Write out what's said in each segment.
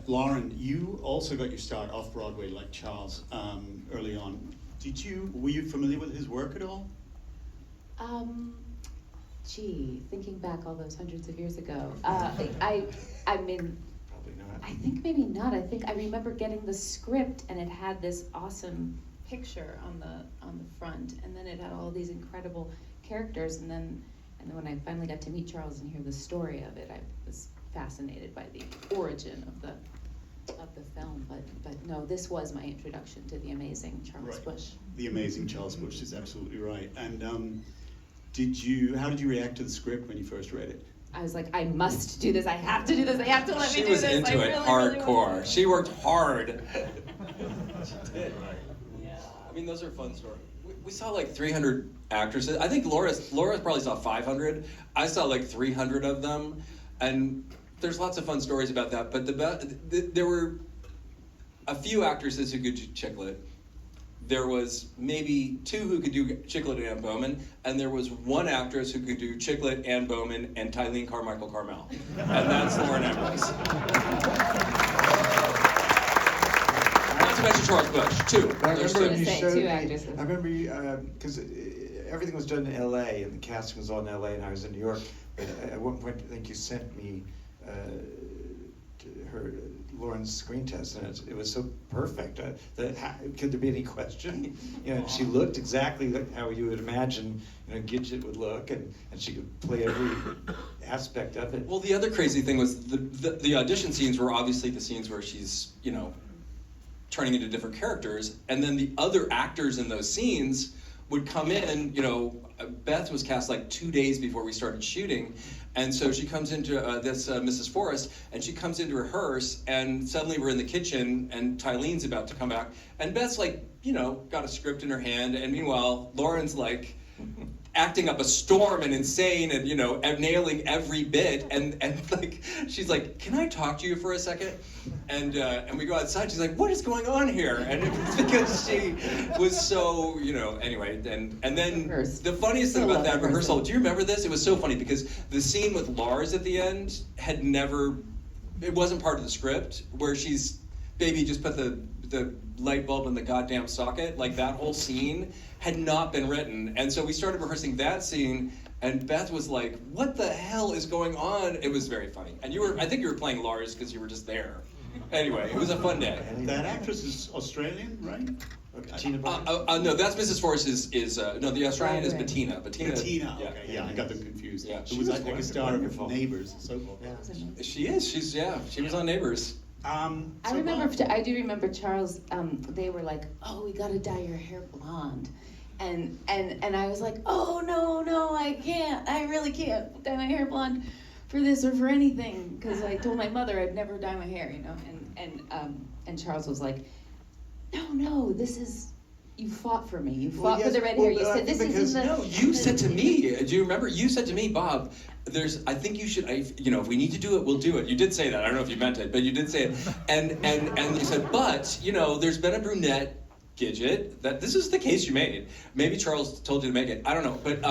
Lauren, you also got your start off Broadway like Charles early on. Were you familiar with his work at all? Thinking back all those hundreds of years ago, I mean, Probably not. I think maybe not. I think I remember getting the script, and it had this awesome picture on the front, and then it had all these incredible characters, and then when I finally got to meet Charles and hear the story of it, I was fascinated by the origin of the film. But no, this was my introduction to the amazing Charles Busch. The amazing Charles Busch is absolutely right. And how did you react to the script when you first read it? I was like, I must do this. I have to do this. They have to let me do this. She was into it hardcore. She worked hard. She did. Yeah. I mean, those are fun stories. We saw like 300 actresses. I think Laura probably saw 500. I saw like 300 of them, and there's lots of fun stories about that. But there were a few actresses who could do Chicklet. There was maybe 2 who could do Chicklet and Ann Bowman, and there was 1 actress who could do Chicklet, Ann Bowman, and Tylene Carmichael Carmel, and that's Lauren Ambrose. Not to mention Charles Busch, 2. I remember you say showed 2 me. actresses. I remember you because everything was done in L.A. and the casting was all in L.A. and I was in New York. But at one point, I think you sent me Lauren's screen test, and it was so perfect. Could there be any question? She looked exactly like how you would imagine Gidget would look, and she could play every aspect of it. Well, the other crazy thing was the audition scenes were obviously the scenes where she's, turning into different characters, and then the other actors in those scenes would come in. Beth was cast like 2 days before we started shooting, and so she comes into this Mrs. Forrest, and she comes in to rehearse, and suddenly we're in the kitchen, and Tylene's about to come back, and Beth's like, got a script in her hand, and meanwhile, Lauren's like acting up a storm and insane and, nailing every bit, and like, she's like, can I talk to you for a second? And we go outside, she's like, what is going on here? And it was because she was so, anyway, and then the funniest thing about that rehearsal, do you remember this? It was so funny because the scene with Lars at the end it wasn't part of the script, where she's, baby, just put the light bulb in the goddamn socket, like that whole scene had not been written. And so we started rehearsing that scene, and Beth was like, what the hell is going on? It was very funny. And I think you were playing Lars because you were just there. Anyway, it was a fun day. That actress is Australian, right? No, that's Mrs. Forrest no, the Australian is Bettina. Bettina, okay, yeah, I got them confused. Yeah, she was like a star of Neighbors. So she is, she was on Neighbors. I do remember Charles, they were like, oh, we gotta dye your hair blonde. And I was like, oh, no, I can't. I really can't dye my hair blonde for this or for anything. Because I told my mother I'd never dye my hair, And Charles was like, no, this is, you fought for me. You fought for the red hair. You said this isn't the... No, you said to me, do you remember? You said to me, Bob, I think you should, if we need to do it, we'll do it. You did say that. I don't know if you meant it, but you did say it. And you said, but, there's been a brunette Gidget. This is the case you made. Maybe Charles told you to make it. I don't know. But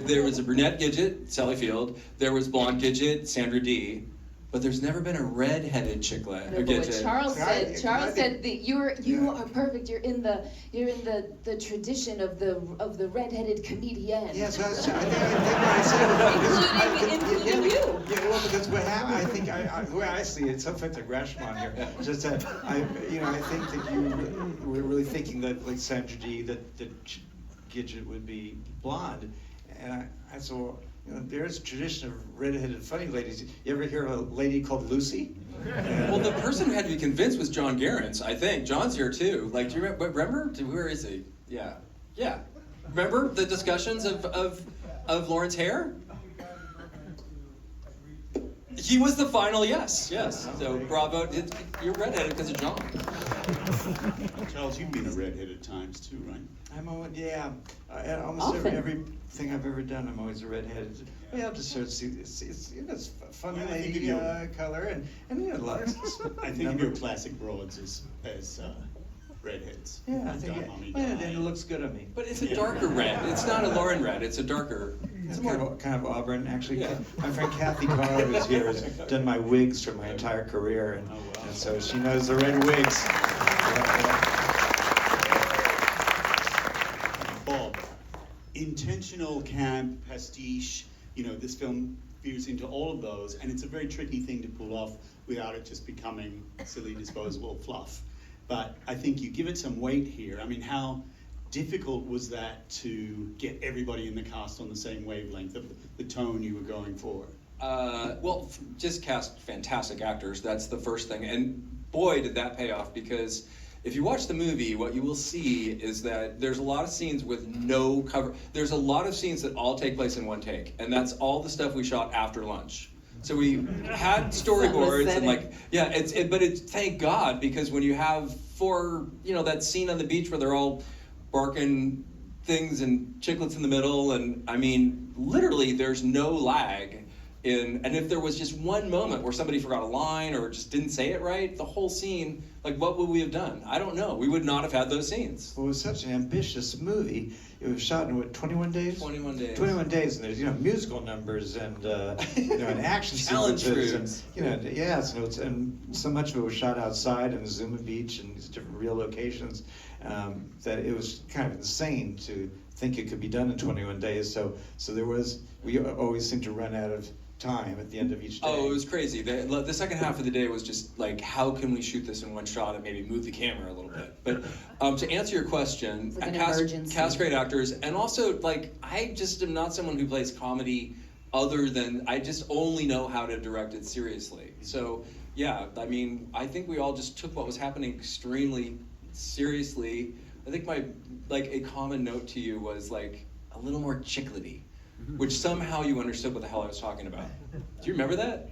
there was a brunette Gidget, Sally Field. There was blonde Gidget, Sandra Dee. But there's never been a red-headed Chicklet. No, but what Charles said that you are perfect. You're in the tradition of the red-headed comedian. Yes, I think including you. Yeah, well, because what happened, I think the way I see it, it's something like Rashomon here. Just that I think that you were really thinking that, like Sandra Dee, that Gidget would be blonde, and I saw. There's a tradition of red-headed funny ladies. You ever hear of a lady called Lucy? Well, the person who had to be convinced was John Garance, I think. John's here too. Like, do you remember? Where is he? Yeah. Remember the discussions of Lauren's hair? He was the final yes. So bravo. You're redheaded because of John. Charles, you've been a redhead at times too, right? Almost everything I've ever done, I'm always a redhead. Yeah, just sort of see it's fun lady color and a lot of. I think of your classic broads as redheads. Yeah, I think then it looks good on me. But it's a darker red. It's not a Lauren red. It's a darker. It's kind of auburn. Actually, Yeah. my friend Kathy Carr, who's here, has done my wigs for my entire career, and, and so she knows the red wigs. Bob, intentional camp, pastiche, this film veers into all of those, and it's a very tricky thing to pull off without it just becoming silly, disposable fluff. But I think you give it some weight here. I mean, how difficult was that to get everybody in the cast on the same wavelength, the tone you were going for? Just cast fantastic actors. That's the first thing. And boy, did that pay off, because if you watch the movie, what you will see is that there's a lot of scenes with no cover. There's a lot of scenes that all take place in one take, and that's all the stuff we shot after lunch. So we had storyboards and but it's thank God, because when you have that scene on the beach where they're all barking things and chiclets in the middle, and I mean, literally there's no lag. And if there was just one moment where somebody forgot a line or just didn't say it right, the whole scene, what would we have done? I don't know. We would not have had those scenes. Well, it was such an ambitious movie. It was shot in, 21 days? 21 days. 21 days, and there's, musical numbers and, and action sequences. And, and so much of it was shot outside in Zuma Beach and these different real locations, that it was kind of insane to think it could be done in 21 days. So we always seemed to run out of time at the end of each day. Oh, it was crazy. The second half of the day was just how can we shoot this in one shot and maybe move the camera a little bit. But to answer your question, cast great actors, and also I just am not someone who plays comedy other than I just only know how to direct it seriously. So yeah, I mean, I think we all just took what was happening extremely seriously. I think a common note to you was a little more chiclety, which somehow you understood what the hell I was talking about. Do you remember that?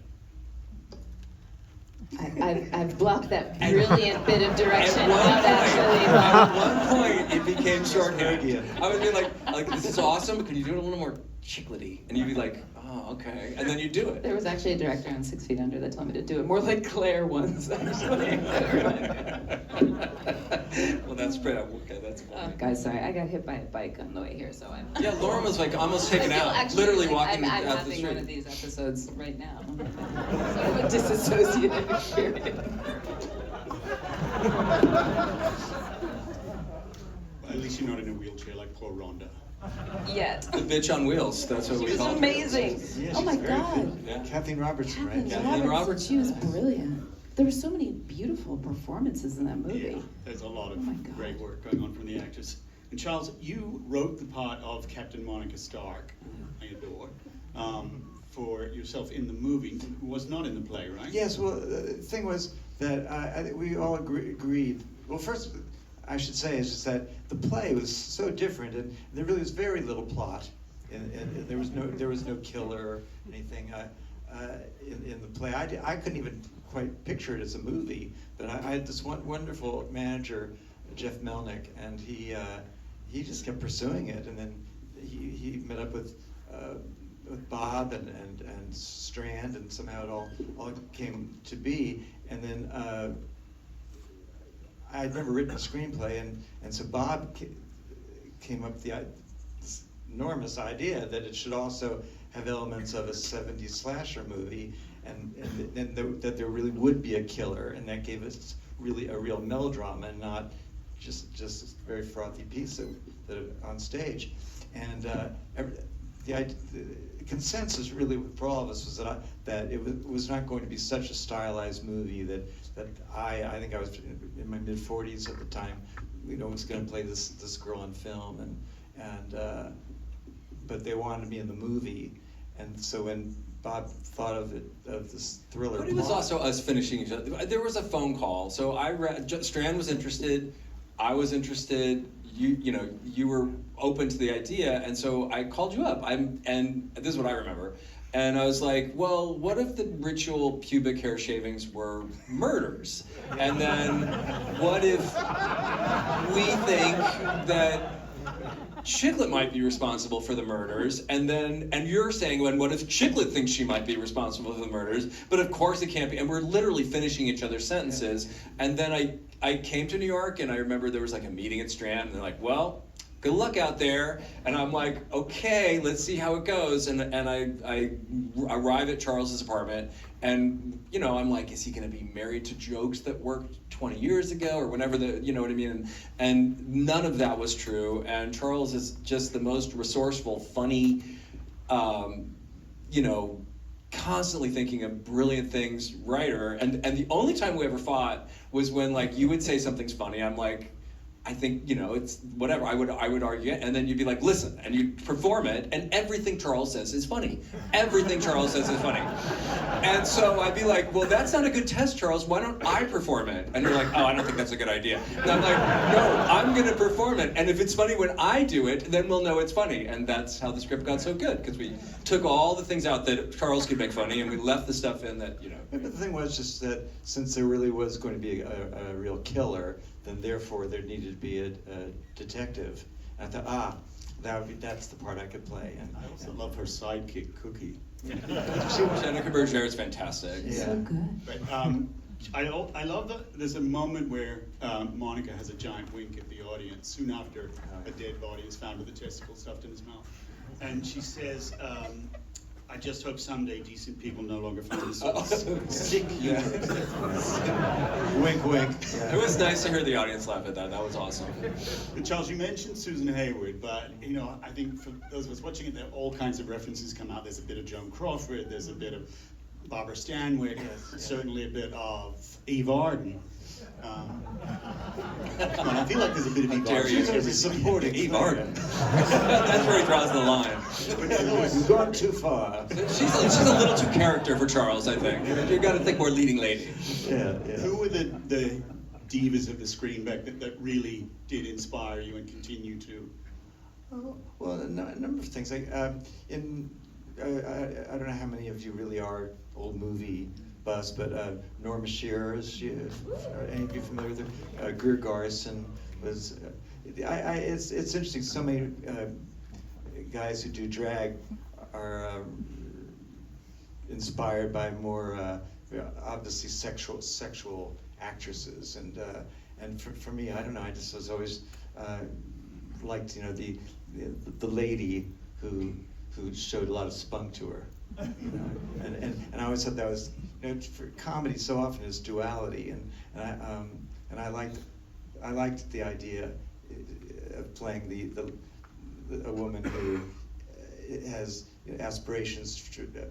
I've blocked that brilliant bit of direction. At one point, it became shorthand. I would be like, this is awesome. Can you do it a little more chiclety? And you'd be like, oh, okay. And then you do it. There was actually a director on 6 Feet Under that told me to do it more like Claire once, actually. Well, that's pretty. Okay, that's funny. Guys, sorry, I got hit by a bike on the way here, so I'm. Yeah, Lauren was almost taken out, Actually, literally walking I'm out the having street. one of these episodes right now. Sort of a disassociative experience. At least you're not in a wheelchair like poor Rhonda. Yet. The bitch on wheels. That's what She we was called amazing. Yeah, Oh my she's very God. good. Yeah. Kathleen Robertson, right? Kathleen Robertson. She was brilliant. There were so many beautiful performances in that movie. Yeah, there's a lot Oh my of God. great work going on from the actors. And Charles, you wrote the part of Captain Monica Stark, I adore, for yourself in the movie, who was not in the play, right? Yes, well, the thing was that I think we all agreed. Well, first, I should say is just that the play was so different, and there really was very little plot, and there was no killer or anything in the play. I couldn't even quite picture it as a movie, but I had this wonderful manager, Jeff Melnick, and he just kept pursuing it, and then he met up with Bob and Strand, and somehow it all came to be. And then I had never written a screenplay, and so Bob came up with this enormous idea that it should also have elements of a 70s slasher movie, and that there really would be a killer, and that gave us really a real melodrama and not just a very frothy piece that on stage. And the consensus really for all of us was that it was not going to be such a stylized movie that I think I was in my mid-40s at the time, was going to play this girl in film, but they wanted me in the movie, and so when Bob thought of this thriller But it was also us finishing each other. There was a phone call, so Strand was interested, I was interested. You were open to the idea, and so I called you up. And this is what I remember. And I was like, well, what if the ritual pubic hair shavings were murders? And then what if we think that Chiclet might be responsible for the murders, and you're saying, well, what if Chiclet thinks she might be responsible for the murders? But of course it can't be, and we're literally finishing each other's sentences. And then I came to New York, and I remember there was like a meeting at Strand, and they're like, well, good luck out there. And I'm like, okay, let's see how it goes. And I arrive at Charles's apartment, and I'm like, is he going to be married to jokes that worked 20 years ago or whenever you know what I mean? And none of that was true. And Charles is just the most resourceful, funny, constantly thinking of brilliant things writer. And the only time we ever fought was when like you would say something's funny. I'm like, I think, it's whatever, I would argue it, and then you'd be like, listen, and you'd perform it, and everything Charles says is funny. Everything Charles says is funny. And so I'd be like, well, that's not a good test, Charles, why don't I perform it? And you're like, oh, I don't think that's a good idea. And I'm like, no, I'm gonna perform it, and if it's funny when I do it, then we'll know it's funny. And that's how the script got so good, because we took all the things out that Charles could make funny, and we left the stuff in that, But the thing was just that since there really was going to be a real killer, then therefore there needed to be a detective. And I thought, that's the part I could play. And I also love her sidekick, Cookie. Jennifer Berger is fantastic. Yeah. So good. But I love that there's a moment where Monica has a giant wink at the audience soon after a dead body is found with a testicle stuffed in his mouth. And she says, I just hope someday decent people no longer find this sick humor. Wink, wink. It was nice to hear the audience laugh at that. That was awesome. And Charles, you mentioned Susan Hayward, but I think for those of us watching it, there are all kinds of references come out. There's a bit of Joan Crawford, there's a bit of Barbara Stanwyck, certainly a bit of Eve Arden. Come on, I feel like there's a bit of Eve dare Arden. you. She's going to be supporting Eve Arden. That's where he draws the line. You've gone too far. She's a little too character for Charles, I think. You've got to think more leading lady. Yeah. Who were the divas of the screen back that really did inspire you and continue to? Well, a number of things. I don't know how many of you really are old movie buffs, but Norma Shearer, are any of you familiar with her? Greer Garson was. It's interesting. So many guys who do drag are inspired by more obviously sexual actresses, and for me, I don't know. I just was always liked the lady who showed a lot of spunk to her, and I always thought that was for comedy so often is duality, and I liked the idea of playing a woman who has aspirations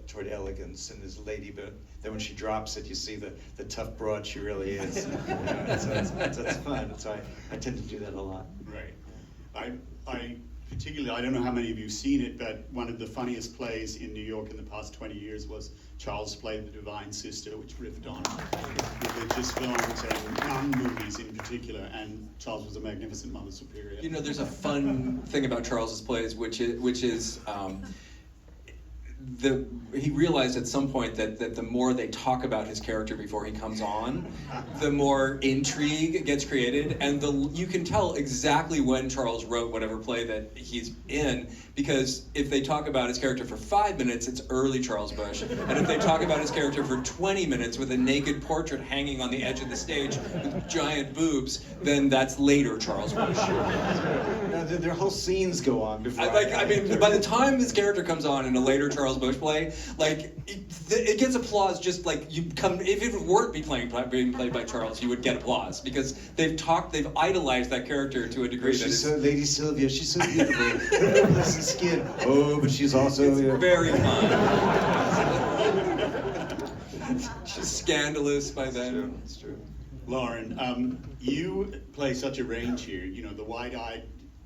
toward elegance and is a lady, but then when she drops it, you see the tough broad she really is. That's fun. So I tend to do that a lot. Right. I particularly, I don't know how many of you have seen it, but one of the funniest plays in New York in the past 20 years was Charles' play The Divine Sister, which riffed on religious films and nun movies in particular, and Charles was a magnificent Mother Superior. There's a fun thing about Charles's plays, which is he realized at some point that the more they talk about his character before he comes on, the more intrigue gets created, and you can tell exactly when Charles wrote whatever play that he's in, because if they talk about his character for 5 minutes, it's early Charles Busch, and if they talk about his character for 20 minutes with a naked portrait hanging on the edge of the stage with giant boobs, then that's later Charles Busch. No, their whole scenes go on before. I mean, by the time his character comes on in a later Charles Busch play, like it gets applause. Just like if it weren't being played by Charles, you would get applause because they've idolized that character to a degree. She's so Lady Sylvia. She's so beautiful. Pleasant skin. Oh, but she's also very fun. She's scandalous by then. It's true. Lauren, you play such a range here. The wide-eyed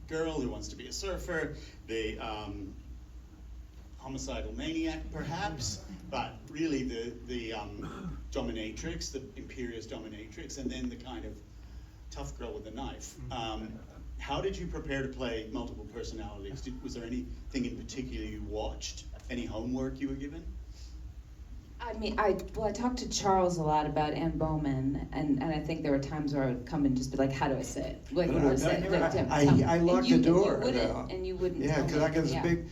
girl who wants to be a surfer, the homicidal maniac, perhaps, but really the dominatrix, the imperious dominatrix, and then the kind of tough girl with a knife. How did you prepare to play multiple personalities? Was there anything in particular you watched? Any homework you were given? I mean, I talked to Charles a lot about Anne Bowman, and I think there were times where I would come and just be like, how do I say it? Like, No, how do I no, say it? no, Like, Tim, I tell me. locked the door, though. And you wouldn't Yeah, tell because me. I got this Yeah. big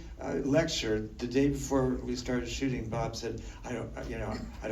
lecture the day before we started shooting. Bob said, I don't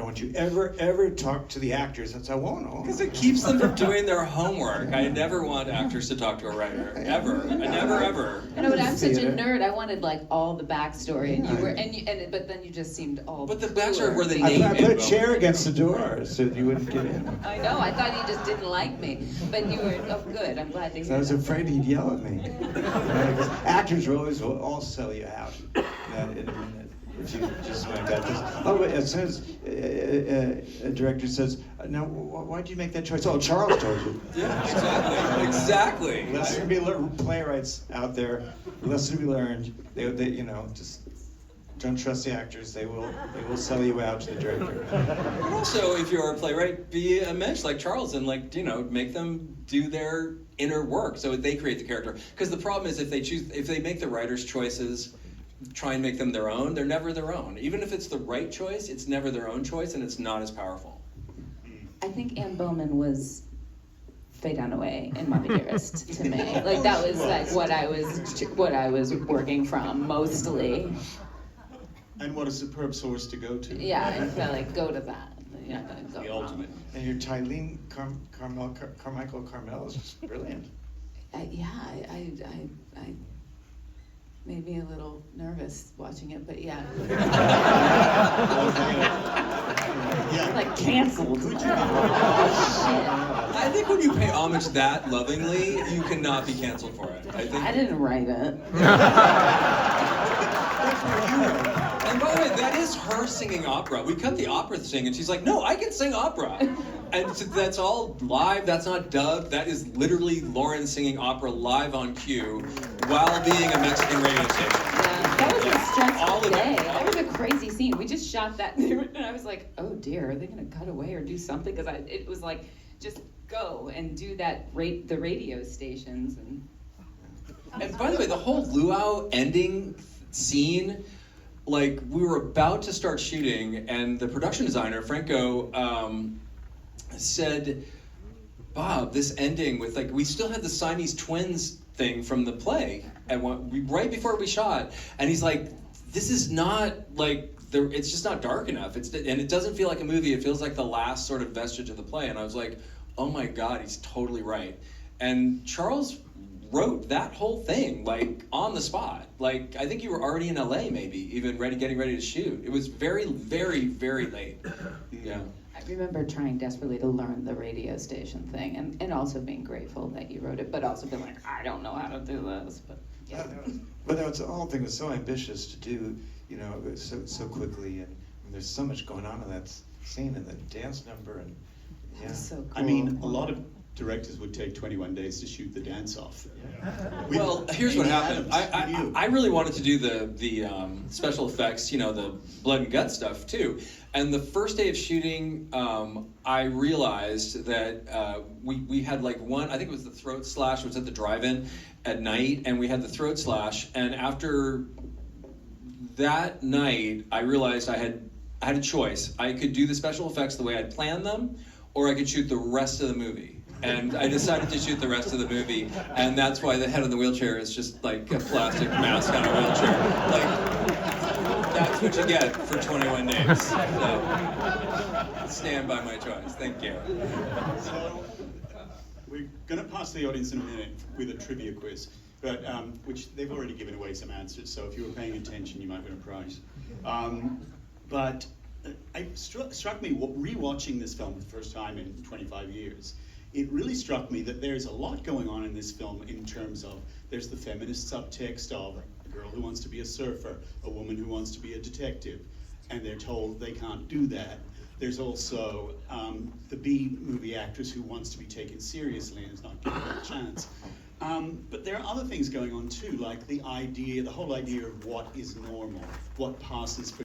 want you ever talk to the actors. I said, I won't. Because it keeps them from doing their homework. I never want actors to talk to a writer, ever. I never, ever. I know, but I'm such a Theater. nerd. I wanted like all the backstory, and you Yeah. were, but then you just seemed all. But the backstory where they I name put a Anne chair Bowman. against the door so you wouldn't get in. I know. I thought you just didn't like me, but you were. Oh, good. I'm glad to hear. I was that. afraid he'd yell at me. Because actors will always all sell you out in a minute. If you just like that. But as soon as a director says, "Now, why'd you make that choice?" Oh, Charles told you. Yeah, exactly. Lesson to be learned. Playwrights out there, lesson to be learned. They just don't trust the actors. They will sell you out to the director. But also, if you're a playwright, be a mensch like Charles and make them do their inner work so they create the character. Because the problem is if they make the writer's choices, try and make them their own, they're never their own. Even if it's the right choice, it's never their own choice and it's not as powerful. I think Anne Bowman was Faye Dunaway in Mommy Dearest to me. Like that was like what I was working from mostly. And what a superb source to go to. Yeah, I felt like go to that. You're not gonna go The wrong. ultimate. And your Tylene Carmichael Carmel is just brilliant. Yeah, I made me a little nervous watching it, but yeah. Yeah. Like canceled. Could you? I think when you pay homage that lovingly, you cannot be canceled for it. I didn't write it. And by the way, that is her singing opera. We cut the opera thing, and she's like, "No, I can sing opera." And so that's all live. That's not dubbed. That is literally Lauren singing opera live on cue while being a Mexican radio station. Yeah, that was a All stressful of it. day. That was a crazy scene. We just shot that, and I was like, "Oh dear, are they gonna cut away or do something?" Because it was like, just go and do that. The radio stations and. And by the way, the whole luau ending scene, like we were about to start shooting, and the production designer Franco said, "Bob, this ending with we still had the Siamese twins thing from the play, and right before we shot, and he's like, this is not it's just not dark enough. And it doesn't feel like a movie. It feels like the last sort of vestige of the play." And I was like, "Oh my God, he's totally right." And Charles wrote that whole thing on the spot. I think you were already in LA, maybe even getting ready to shoot. It was very, very, very late. Yeah. I remember trying desperately to learn the radio station thing, and also being grateful that you wrote it, but also being like, I don't know how to do this. But yeah. But the whole thing was so ambitious to do, so quickly, and there's so much going on in that scene and the dance number, and That was so cool. I mean, a lot of directors would take 21 days to shoot the dance off. Well, here's what Amy happened. Adams, I really wanted to do the special effects, the blood and gut stuff too. And the first day of shooting, I realized that we had one, I think it was the throat slash, it was at the drive-in at night, and we had the throat slash. And after that night, I realized I had a choice. I could do the special effects the way I'd planned them, or I could shoot the rest of the movie. And I decided to shoot the rest of the movie, and that's why the head of the wheelchair is just like a plastic mask on a wheelchair. That's what you get for 21 days. So, stand by my choice. Thank you. So, we're going to pass the audience in a minute with a trivia quiz, but which they've already given away some answers, so if you were paying attention, you might win a prize. But it struck me, rewatching this film for the first time in 25 years, it really struck me that there's a lot going on in this film in terms of, there's the feminist subtext of a girl who wants to be a surfer, a woman who wants to be a detective, and they're told they can't do that. There's also the B-movie actress who wants to be taken seriously and is not given a chance. But there are other things going on too, like the whole idea of what is normal, what passes for